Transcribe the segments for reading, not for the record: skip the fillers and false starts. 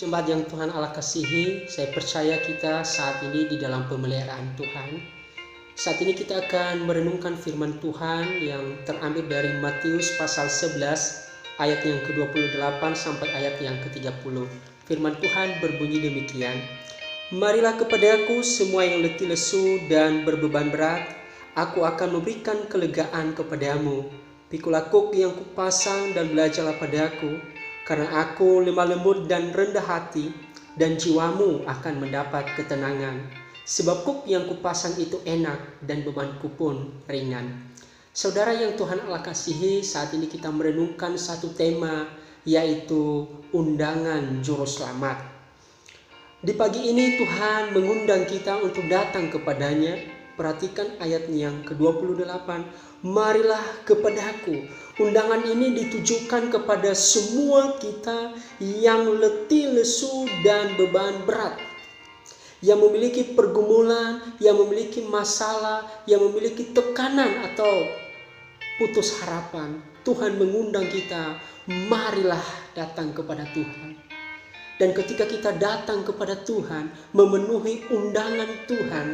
Jemaat yang Tuhan Allah kasihi, saya percaya kita saat ini di dalam pemeliharaan Tuhan. Saat ini kita akan merenungkan firman Tuhan yang terambil dari Matius pasal 11 ayat yang ke-28 sampai ayat yang ke-30. Firman Tuhan berbunyi demikian. Marilah kepadaku semua yang letih lesu dan berbeban berat, aku akan memberikan kelegaan kepadamu. Pikulah kuk yang kupasang dan belajarlah padaku, karena aku lemah lembut dan rendah hati, dan jiwamu akan mendapat ketenangan. Sebab kuk yang kupasang itu enak dan bebanku pun ringan. Saudara yang Tuhan Allah kasihi, saat ini kita merenungkan satu tema, yaitu undangan juru selamat. Di pagi ini Tuhan mengundang kita untuk datang kepadanya. Perhatikan ayat yang ke-28. Marilah kepadaku. Undangan ini ditujukan kepada semua kita yang letih lesu dan beban berat, yang memiliki pergumulan, yang memiliki masalah, yang memiliki tekanan atau putus harapan. Tuhan mengundang kita, marilah datang kepada Tuhan. Dan ketika kita datang kepada Tuhan, memenuhi undangan Tuhan,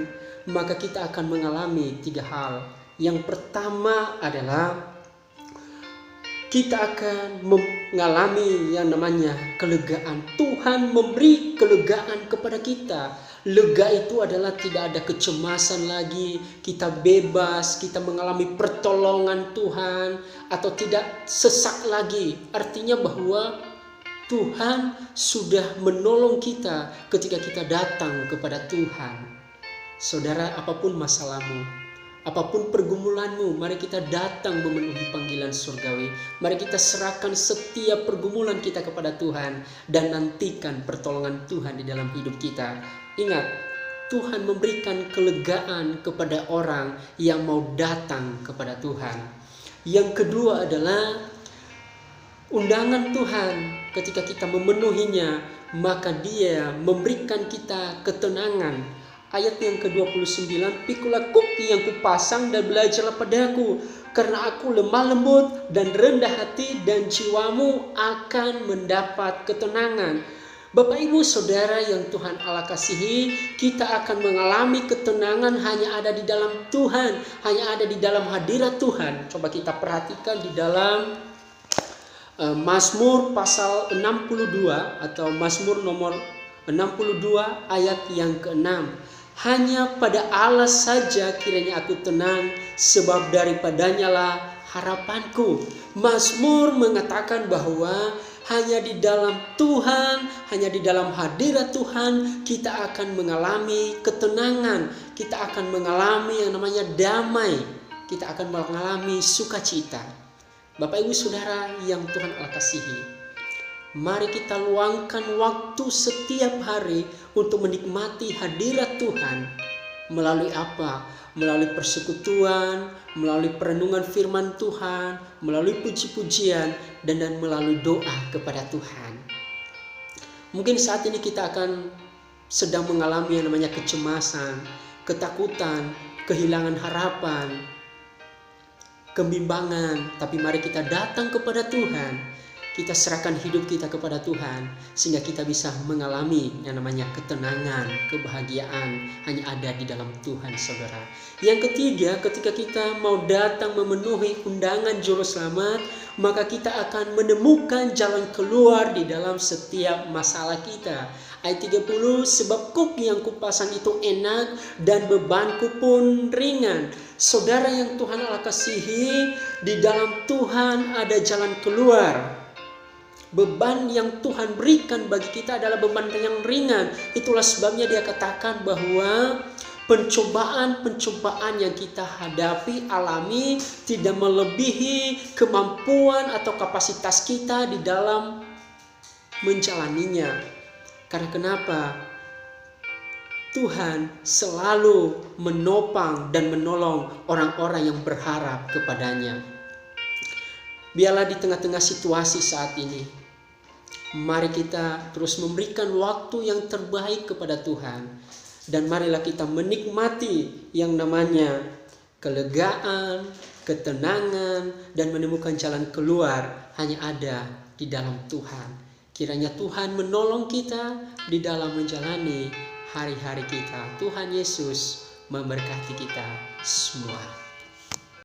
maka kita akan mengalami 3 hal. Yang pertama adalah kita akan mengalami yang namanya kelegaan. Tuhan memberi kelegaan kepada kita. Lega itu adalah tidak ada kecemasan lagi, kita bebas, kita mengalami pertolongan Tuhan, atau tidak sesak lagi. Artinya bahwa Tuhan sudah menolong kita ketika kita datang kepada Tuhan. Saudara, apapun masalahmu, apapun pergumulanmu, mari kita datang memenuhi panggilan surgawi. Mari kita serahkan setiap pergumulan kita kepada Tuhan dan nantikan pertolongan Tuhan di dalam hidup kita. Ingat, Tuhan memberikan kelegaan kepada orang yang mau datang kepada Tuhan. Yang kedua adalah undangan Tuhan. Ketika kita memenuhinya, maka Dia memberikan kita ketenangan. Ayat yang ke-29, pikulah kuk yang kupasang dan belajarlah padaku, karena aku lemah lembut dan rendah hati, dan jiwamu akan mendapat ketenangan. Bapak Ibu Saudara yang Tuhan Allah kasihi, kita akan mengalami ketenangan hanya ada di dalam Tuhan, hanya ada di dalam hadirat Tuhan. Coba kita perhatikan di dalam Mazmur pasal 62 atau Mazmur nomor 62 ayat yang ke-6. Hanya pada Allah saja kiranya aku tenang, sebab daripadanya lah harapanku. Mazmur mengatakan bahwa hanya di dalam Tuhan, hanya di dalam hadirat Tuhan kita akan mengalami ketenangan, kita akan mengalami yang namanya damai, kita akan mengalami sukacita. Bapak Ibu Saudara yang Tuhan Allah kasihi, mari kita luangkan waktu setiap hari untuk menikmati hadirat Tuhan. Melalui apa? Melalui persekutuan, melalui perenungan firman Tuhan, melalui puji-pujian, dan melalui doa kepada Tuhan. Mungkin saat ini kita akan sedang mengalami yang namanya kecemasan, ketakutan, kehilangan harapan, kebimbangan. Tapi mari kita datang kepada Tuhan. Kita serahkan hidup kita kepada Tuhan, sehingga kita bisa mengalami yang namanya ketenangan, kebahagiaan hanya ada di dalam Tuhan, saudara. Yang ketiga, ketika kita mau datang memenuhi undangan juru selamat, maka kita akan menemukan jalan keluar di dalam setiap masalah kita. Ayat 30, sebab kuk yang kupasang itu enak dan bebanku pun ringan. Saudara yang Tuhan Allah kasihi, di dalam Tuhan ada jalan keluar. Beban yang Tuhan berikan bagi kita adalah beban yang ringan. Itulah sebabnya Dia katakan bahwa pencobaan-pencobaan yang kita hadapi, alami, tidak melebihi kemampuan atau kapasitas kita di dalam menjalaninya. Karena kenapa? Tuhan selalu menopang dan menolong orang-orang yang berharap kepadanya. Biarlah di tengah-tengah situasi saat ini, mari kita terus memberikan waktu yang terbaik kepada Tuhan. Dan marilah kita menikmati yang namanya kelegaan, ketenangan, dan menemukan jalan keluar hanya ada di dalam Tuhan. Kiranya Tuhan menolong kita di dalam menjalani hari-hari kita. Tuhan Yesus memberkati kita semua.